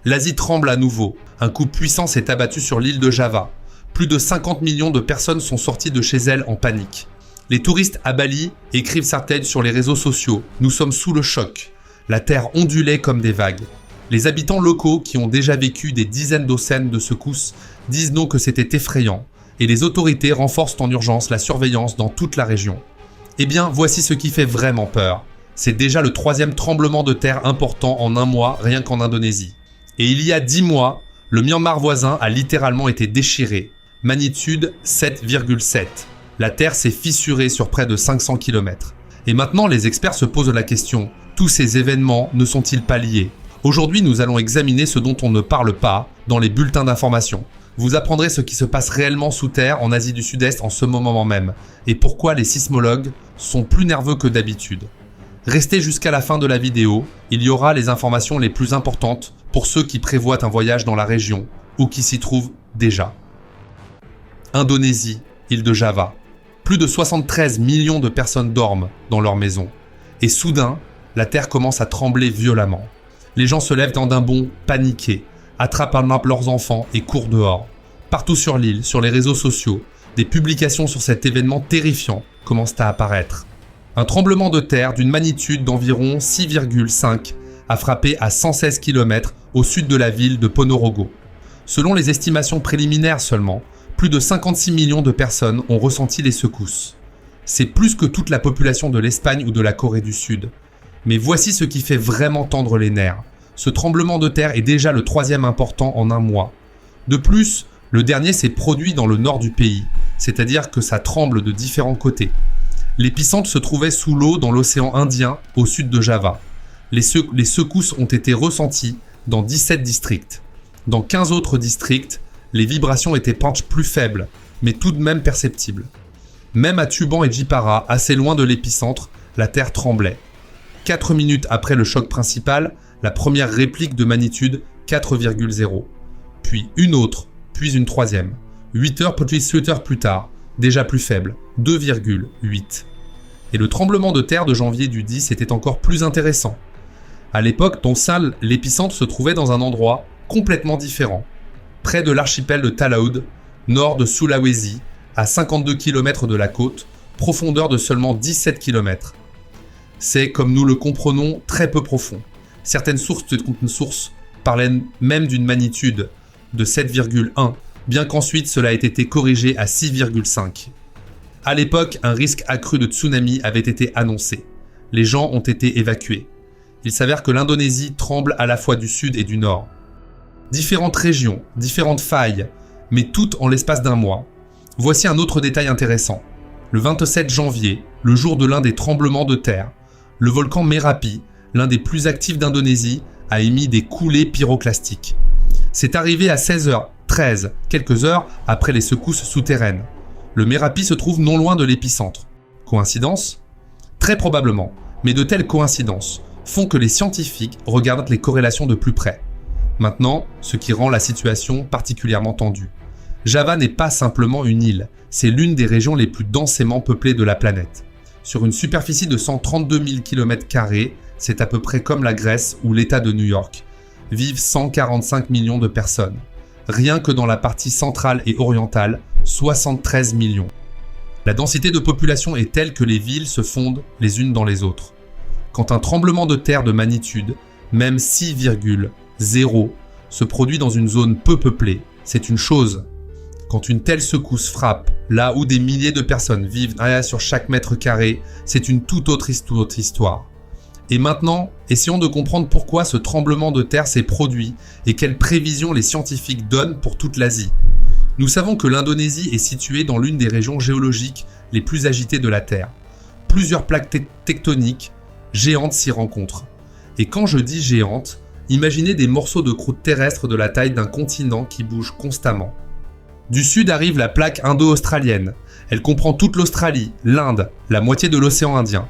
L'Asie tremble à nouveau. Un coup puissant s'est abattu sur l'île de Java. Plus de 50 millions de personnes sont sorties de chez elles en panique. Les touristes à Bali écrivent certaines sur les réseaux sociaux. Nous sommes sous le choc. La terre ondulait comme des vagues. Les habitants locaux qui ont déjà vécu des dizaines d'océans de secousses disent non que c'était effrayant. Et les autorités renforcent en urgence la surveillance dans toute la région. Eh bien, voici ce qui fait vraiment peur. C'est déjà le 3e tremblement de terre important en un mois, rien qu'en Indonésie. Et il y a 10 mois, le Myanmar voisin a littéralement été déchiré. Magnitude 7,7. La terre s'est fissurée sur près de 500 km. Et maintenant, les experts se posent la question, tous ces événements ne sont-ils pas liés ? Aujourd'hui, nous allons examiner ce dont on ne parle pas dans les bulletins d'information. Vous apprendrez ce qui se passe réellement sous terre en Asie du Sud-Est en ce moment même, et pourquoi les sismologues sont plus nerveux que d'habitude. Restez jusqu'à la fin de la vidéo, il y aura les informations les plus importantes pour ceux qui prévoient un voyage dans la région ou qui s'y trouvent déjà. Indonésie, île de Java. Plus de 73 millions de personnes dorment dans leur maison. Et soudain, la terre commence à trembler violemment. Les gens se lèvent d'un bond paniqués, attrapent leurs enfants et courent dehors. Partout sur l'île, sur les réseaux sociaux, des publications sur cet événement terrifiant commencent à apparaître. Un tremblement de terre d'une magnitude d'environ 6,5 a frappé à 116 km au sud de la ville de Ponorogo. Selon les estimations préliminaires seulement, plus de 56 millions de personnes ont ressenti les secousses. C'est plus que toute la population de l'Espagne ou de la Corée du Sud. Mais voici ce qui fait vraiment tendre les nerfs. Ce tremblement de terre est déjà le 3e important en un mois. De plus, le dernier s'est produit dans le nord du pays, c'est-à-dire que ça tremble de différents côtés. L'épicentre se trouvait sous l'eau dans l'océan Indien, au sud de Java. Les secousses ont été ressenties dans 17 districts. Dans 15 autres districts, les vibrations étaient plus faibles, mais tout de même perceptibles. Même à Tuban et Jipara, assez loin de l'épicentre, la terre tremblait. 4 minutes après le choc principal, la première réplique de magnitude 4,0. Puis une autre, puis une troisième. 8 heures plus tard, déjà plus faible, 2,8. Et le tremblement de terre de janvier du 10 était encore plus intéressant. À l'époque, l'épicentre se trouvait dans un endroit complètement différent, près de l'archipel de Talaud, nord de Sulawesi, à 52 km de la côte, profondeur de seulement 17 km. C'est, comme nous le comprenons, très peu profond. Certaines sources parlaient même d'une magnitude de 7,1, bien qu'ensuite cela ait été corrigé à 6,5. À l'époque, un risque accru de tsunami avait été annoncé. Les gens ont été évacués. Il s'avère que l'Indonésie tremble à la fois du sud et du nord. Différentes régions, différentes failles, mais toutes en l'espace d'un mois. Voici un autre détail intéressant. Le 27 janvier, le jour de l'un des tremblements de terre, le volcan Merapi, l'un des plus actifs d'Indonésie, a émis des coulées pyroclastiques. C'est arrivé à 16h13, quelques heures après les secousses souterraines. Le Merapi se trouve non loin de l'épicentre. Coïncidence ? Très probablement, mais de telles coïncidences font que les scientifiques regardent les corrélations de plus près. Maintenant, ce qui rend la situation particulièrement tendue. Java n'est pas simplement une île, c'est l'une des régions les plus densément peuplées de la planète. Sur une superficie de 132 000 km², c'est à peu près comme la Grèce ou l'État de New York. Vivent 145 millions de personnes. Rien que dans la partie centrale et orientale, 73 millions. La densité de population est telle que les villes se fondent les unes dans les autres. Quand un tremblement de terre de magnitude, même 6,0, se produit dans une zone peu peuplée, c'est une chose. Quand une telle secousse frappe, là où des milliers de personnes vivent sur chaque mètre carré, c'est une toute autre histoire. Et maintenant, essayons de comprendre pourquoi ce tremblement de terre s'est produit et quelles prévisions les scientifiques donnent pour toute l'Asie. Nous savons que l'Indonésie est située dans l'une des régions géologiques les plus agitées de la Terre. Plusieurs plaques tectoniques géantes s'y rencontrent. Et quand je dis géantes, imaginez des morceaux de croûte terrestre de la taille d'un continent qui bouge constamment. Du sud arrive la plaque indo-australienne. Elle comprend toute l'Australie, l'Inde, la moitié de l'océan Indien.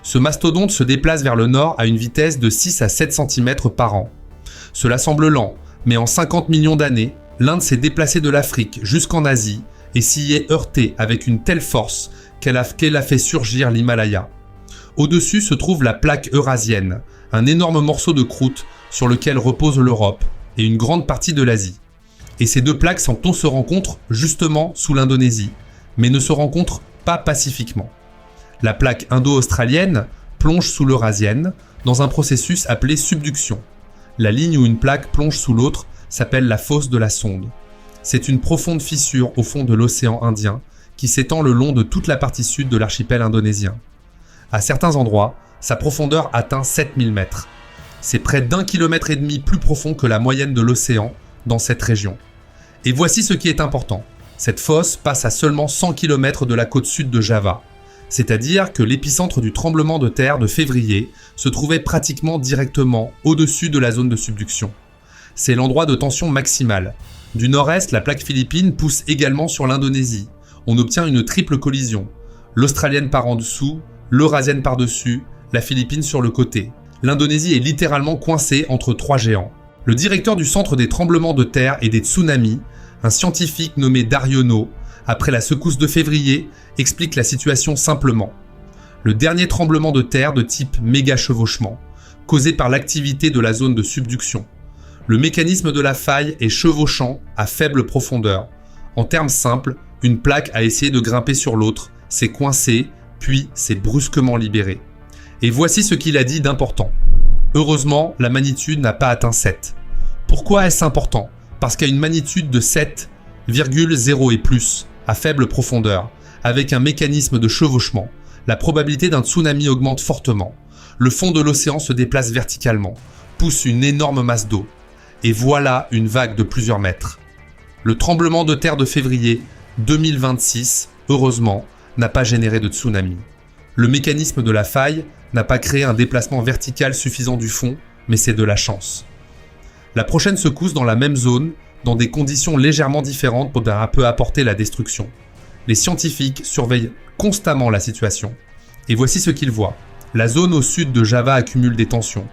Ce mastodonte se déplace vers le nord à une vitesse de 6 à 7 cm par an. Cela semble lent, mais en 50 millions d'années, l'Inde s'est déplacée de l'Afrique jusqu'en Asie et s'y est heurtée avec une telle force qu'elle a fait surgir l'Himalaya. Au-dessus se trouve la plaque eurasienne, un énorme morceau de croûte sur lequel repose l'Europe, et une grande partie de l'Asie. Et ces deux plaques se rencontrent justement sous l'Indonésie, mais ne se rencontrent pas pacifiquement. La plaque indo-australienne plonge sous l'eurasienne dans un processus appelé subduction. La ligne où une plaque plonge sous l'autre s'appelle la fosse de la sonde. C'est une profonde fissure au fond de l'océan Indien qui s'étend le long de toute la partie sud de l'archipel indonésien. À certains endroits, sa profondeur atteint 7000 mètres. C'est près d'1,5 km plus profond que la moyenne de l'océan dans cette région. Et voici ce qui est important. Cette fosse passe à seulement 100 km de la côte sud de Java. C'est-à-dire que l'épicentre du tremblement de terre de février se trouvait pratiquement directement au-dessus de la zone de subduction. C'est l'endroit de tension maximale. Du nord-est, la plaque philippine pousse également sur l'Indonésie. On obtient une triple collision. L'australienne part en dessous, l'eurasienne par-dessus, la Philippine sur le côté. L'Indonésie est littéralement coincée entre trois géants. Le directeur du centre des tremblements de terre et des tsunamis, un scientifique nommé Daryono, après la secousse de février, explique la situation simplement. Le dernier tremblement de terre de type méga-chevauchement, causé par l'activité de la zone de subduction. Le mécanisme de la faille est chevauchant à faible profondeur. En termes simples, une plaque a essayé de grimper sur l'autre, s'est coincée, puis s'est brusquement libérée. Et voici ce qu'il a dit d'important. Heureusement, la magnitude n'a pas atteint 7. Pourquoi est-ce important ? Parce qu'à une magnitude de 7,0 et plus, à faible profondeur, avec un mécanisme de chevauchement, la probabilité d'un tsunami augmente fortement. Le fond de l'océan se déplace verticalement, pousse une énorme masse d'eau. Et voilà une vague de plusieurs mètres. Le tremblement de terre de février 2026, heureusement, n'a pas généré de tsunami. Le mécanisme de la faille n'a pas créé un déplacement vertical suffisant du fond, mais c'est de la chance. La prochaine secousse dans la même zone, dans des conditions légèrement différentes, pourra peu apporter la destruction. Les scientifiques surveillent constamment la situation. Et voici ce qu'ils voient. La zone au sud de Java accumule des tensions.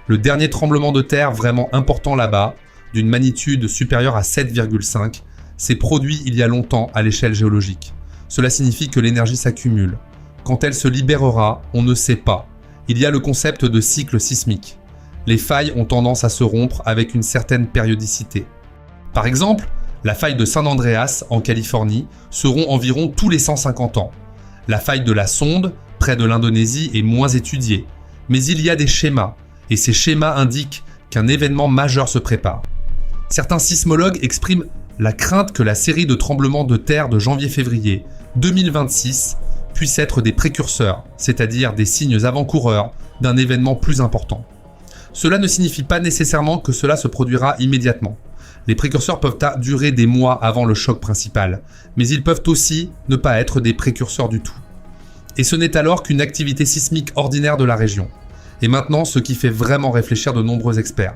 Le dernier tremblement de terre vraiment important là-bas, d'une magnitude supérieure à 7,5, s'est produit il y a longtemps à l'échelle géologique. Cela signifie que l'énergie s'accumule. Quand elle se libérera, on ne sait pas. Il y a le concept de cycle sismique. Les failles ont tendance à se rompre avec une certaine périodicité. Par exemple, la faille de San Andreas, en Californie, se rompt environ tous les 150 ans. La faille de la Sonde, près de l'Indonésie, est moins étudiée. Mais il y a des schémas, et ces schémas indiquent qu'un événement majeur se prépare. Certains sismologues expriment la crainte que la série de tremblements de terre de janvier-février 2026 puissent être des précurseurs, c'est-à-dire des signes avant-coureurs d'un événement plus important. Cela ne signifie pas nécessairement que cela se produira immédiatement. Les précurseurs peuvent durer des mois avant le choc principal, mais ils peuvent aussi ne pas être des précurseurs du tout. Et ce n'est alors qu'une activité sismique ordinaire de la région. Et maintenant, ce qui fait vraiment réfléchir de nombreux experts.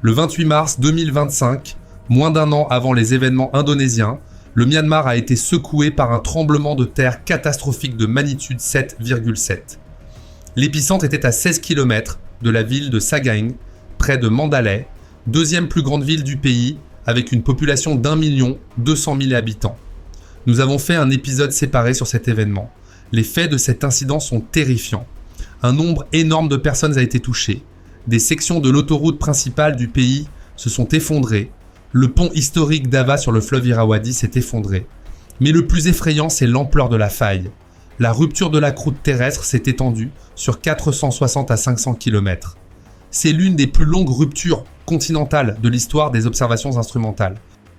Le 28 mars 2025, moins d'un an avant les événements indonésiens, le Myanmar a été secoué par un tremblement de terre catastrophique de magnitude 7,7. L'épicentre était à 16 km de la ville de Sagaing, près de Mandalay, deuxième plus grande ville du pays, avec une population d'1,2 million habitants. Nous avons fait un épisode séparé sur cet événement. Les faits de cet incident sont terrifiants. Un nombre énorme de personnes a été touché. Des sections de l'autoroute principale du pays se sont effondrées. Le pont historique d'Ava sur le fleuve Irrawaddy s'est effondré. Mais le plus effrayant, c'est l'ampleur de la faille. La rupture de la croûte terrestre s'est étendue sur 460 à 500 km. C'est l'une des plus longues ruptures continentales de l'histoire des observations instrumentales.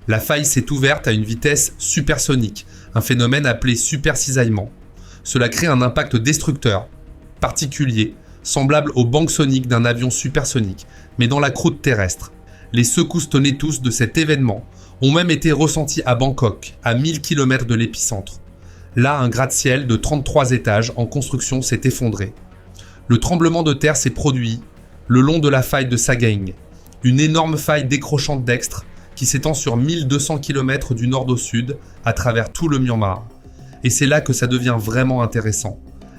La faille s'est ouverte à une vitesse supersonique, un phénomène appelé supercisaillement. Cela crée un impact destructeur, particulier, semblable aux bancs soniques d'un avion supersonique, mais dans la croûte terrestre. Les secousses tonnetus de cet événement ont même été ressenties à Bangkok, à 1000 km de l'épicentre. Là, un gratte-ciel de 33 étages en construction s'est effondré. Le tremblement de terre s'est produit le long de la faille de Sagaing, une énorme faille décrochante d'extre qui s'étend sur 1200 km du nord au sud à travers tout le Myanmar. Et c'est là que ça devient vraiment intéressant.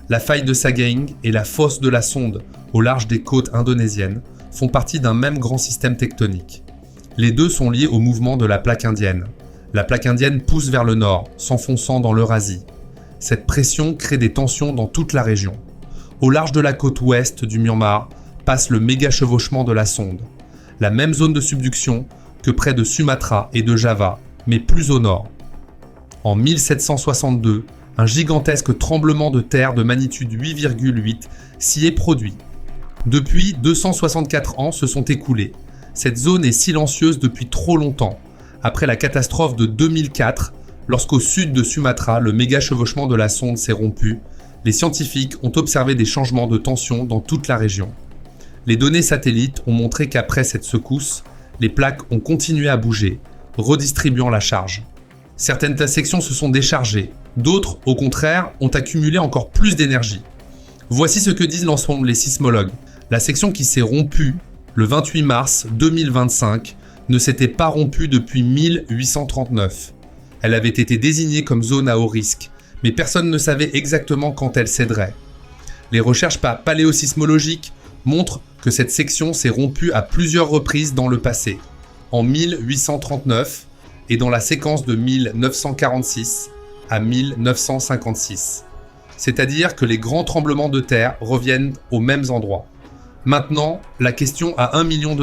La faille de Sagaing et la fosse de la Sonde, au large des côtes indonésiennes, font partie d'un même grand système tectonique. Les deux sont liés au mouvement de la plaque indienne. La plaque indienne pousse vers le nord, s'enfonçant dans l'Eurasie. Cette pression crée des tensions dans toute la région. Au large de la côte ouest du Myanmar passe le méga-chevauchement de la Sonde. la même zone de subduction que près de Sumatra et de Java, mais plus au nord. En 1762, un gigantesque tremblement de terre de magnitude 8,8 s'y est produit. Depuis, 264 ans se sont écoulés. Cette zone est silencieuse depuis trop longtemps. Après la catastrophe de 2004, lorsqu'au sud de Sumatra, le méga-chevauchement de la sonde s'est rompu, les scientifiques ont observé des changements de tension dans toute la région. Les données satellites ont montré qu'après cette secousse, les plaques ont continué à bouger, redistribuant la charge. Certaines sections se sont déchargées, d'autres, au contraire, ont accumulé encore plus d'énergie. Voici ce que disent l'ensemble les sismologues. La section qui s'est rompue le 28 mars 2025 ne s'était pas rompue depuis 1839. Elle avait été désignée comme zone à haut risque, mais personne ne savait exactement quand elle céderait. Les recherches paléosismologiques montrent que cette section s'est rompue à plusieurs reprises dans le passé, en 1839 et dans la séquence de 1946 à 1956. C'est-à-dire que les grands tremblements de terre reviennent aux mêmes endroits. Maintenant, la question à $1 million.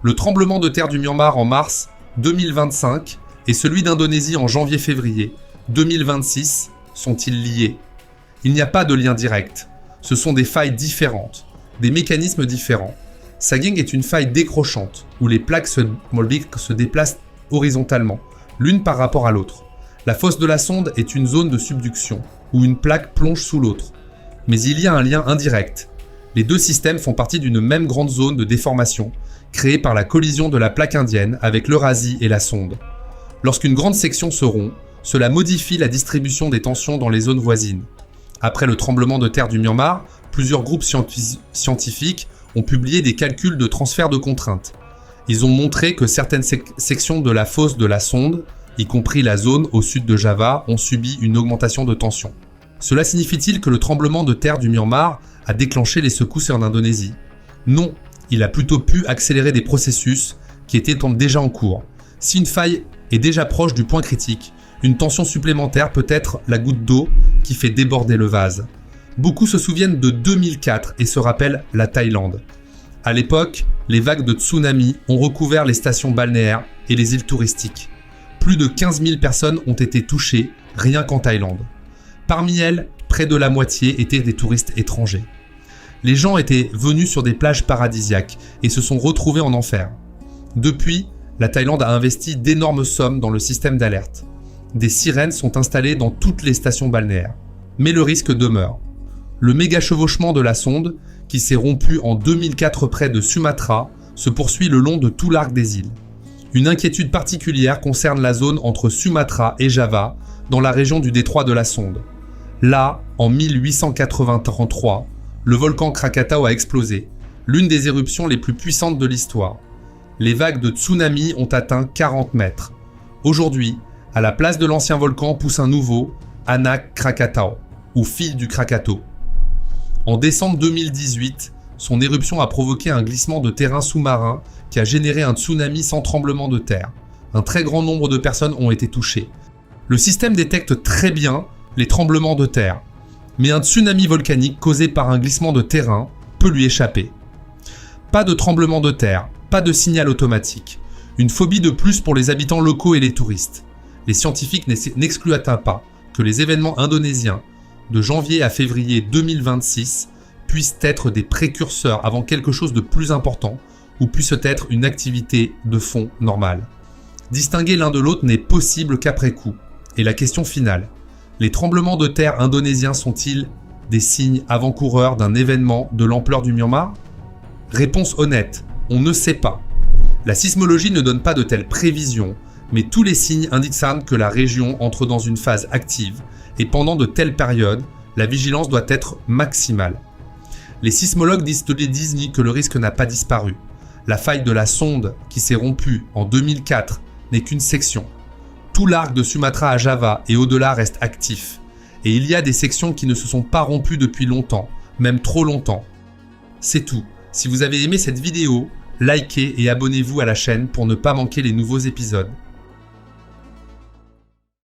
Le tremblement de terre du Myanmar en mars 2025 et celui d'Indonésie en janvier-février 2026 sont-ils liés? Il n'y a pas de lien direct. Ce sont des failles différentes, des mécanismes différents. Sagying est une faille décrochante, où les plaques se déplacent horizontalement, l'une par rapport à l'autre. La fosse de la sonde est une zone de subduction, où une plaque plonge sous l'autre. Mais il y a un lien indirect. Les deux systèmes font partie d'une même grande zone de déformation, créée par la collision de la plaque indienne avec l'Eurasie et la sonde. Lorsqu'une grande section se rompt, cela modifie la distribution des tensions dans les zones voisines. Après le tremblement de terre du Myanmar, plusieurs groupes scientifiques ont publié des calculs de transfert de contraintes. Ils ont montré que certaines sections de la fosse de la sonde, y compris la zone au sud de Java, ont subi une augmentation de tension. Cela signifie-t-il que le tremblement de terre du Myanmar a déclenché les secousses en Indonésie? Non, il a plutôt pu accélérer des processus qui étaient déjà en cours. Si une faille est déjà proche du point critique, une tension supplémentaire peut être la goutte d'eau qui fait déborder le vase. Beaucoup se souviennent de 2004 et se rappellent la Thaïlande. À l'époque, les vagues de tsunami ont recouvert les stations balnéaires et les îles touristiques. Plus de 15 000 personnes ont été touchées rien qu'en Thaïlande. Parmi elles, près de la moitié étaient des touristes étrangers. Les gens étaient venus sur des plages paradisiaques et se sont retrouvés en enfer. Depuis, la Thaïlande a investi d'énormes sommes dans le système d'alerte. Des sirènes sont installées dans toutes les stations balnéaires. Mais le risque demeure. Le méga-chevauchement de la sonde, qui s'est rompu en 2004 près de Sumatra, se poursuit le long de tout l'arc des îles. Une inquiétude particulière concerne la zone entre Sumatra et Java, dans la région du détroit de la Sonde. Là, en 1883, le volcan Krakatau a explosé, l'une des éruptions les plus puissantes de l'histoire. Les vagues de tsunami ont atteint 40 mètres. Aujourd'hui, à la place de l'ancien volcan pousse un nouveau, Anak Krakatau, ou fil du Krakatau. En décembre 2018, son éruption a provoqué un glissement de terrain sous-marin qui a généré un tsunami sans tremblement de terre. Un très grand nombre de personnes ont été touchées. Le système détecte très bien les tremblements de terre, mais un tsunami volcanique causé par un glissement de terrain peut lui échapper. Pas de tremblement de terre, pas de signal automatique. Une phobie de plus pour les habitants locaux et les touristes. Les scientifiques n'excluent pas que les événements indonésiens de janvier à février 2026 puissent être des précurseurs avant quelque chose de plus important ou puissent être une activité de fond normale. Distinguer l'un de l'autre n'est possible qu'après coup. Et la question finale, les tremblements de terre indonésiens sont-ils des signes avant-coureurs d'un événement de l'ampleur du Myanmar? Réponse honnête, on ne sait pas. La sismologie ne donne pas de telles prévisions, mais tous les signes indiquent que la région entre dans une phase active et pendant de telles périodes, la vigilance doit être maximale. Les sismologues disent que le risque n'a pas disparu. La faille de la sonde qui s'est rompue en 2004 n'est qu'une section. Tout l'arc de Sumatra à Java et au-delà reste actif. Et il y a des sections qui ne se sont pas rompues depuis longtemps, même trop longtemps. C'est tout. Si vous avez aimé cette vidéo, likez et abonnez-vous à la chaîne pour ne pas manquer les nouveaux épisodes.